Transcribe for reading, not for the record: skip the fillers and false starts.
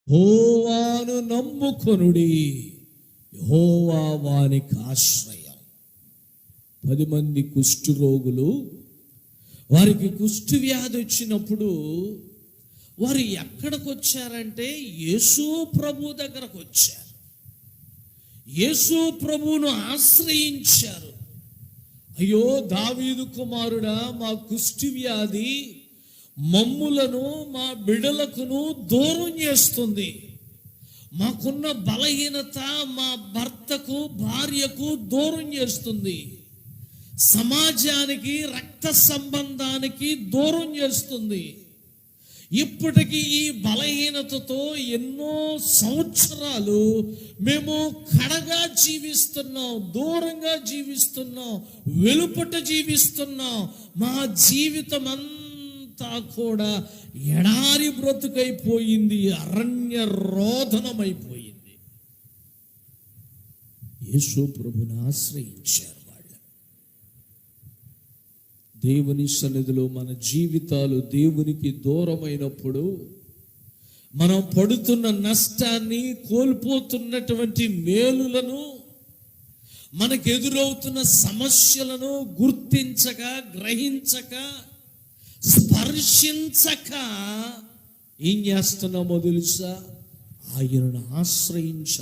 యెహోవాను నమ్ముకొనుడి, యెహోవా వానికి ఆశ్రయం. 10 మంది కుష్ఠరోగులు, వారికి కుష్ఠు వ్యాధి వచ్చినప్పుడు వారు ఎక్కడికి వచ్చారంటే యేసు ప్రభు దగ్గరకు వచ్చారు. యేసు ప్రభువును ఆశ్రయించారు. అయ్యో దావీదు కుమారుడా, మా కుష్ఠు వ్యాధి మమ్ములను మా బిడ్డలకును దూరం చేస్తుంది. మాకున్న బలహీనత మా భర్తకు భార్యకు దూరం చేస్తుంది. సమాజానికి రక్త సంబంధానికి దూరం చేస్తుంది. ఇప్పటికీ ఈ బలహీనతతో ఎన్నో సంవత్సరాలు మేము కడగా జీవిస్తున్నాం, దూరంగా జీవిస్తున్నాం, వెలుపట జీవిస్తున్నాం. మా జీవితం అంతా కూడా ఎడారి బ్రతుకైపోయింది, అరణ్య రోదనమైపోయింది. యేసు ప్రభుని ఆశ్రయించారు. దేవుని సన్నిధిలో మన జీవితాలు దేవునికి దూరమైనప్పుడు మనం పడుతున్న నష్టాన్ని, కోల్పోతున్నటువంటి మేలులను, మనకు ఎదురవుతున్న సమస్యలను గుర్తించక, గ్రహించక, స్పర్శించక ఏం చేస్తున్నామో తెలుసా? ఆయనను ఆశ్రయించాలి.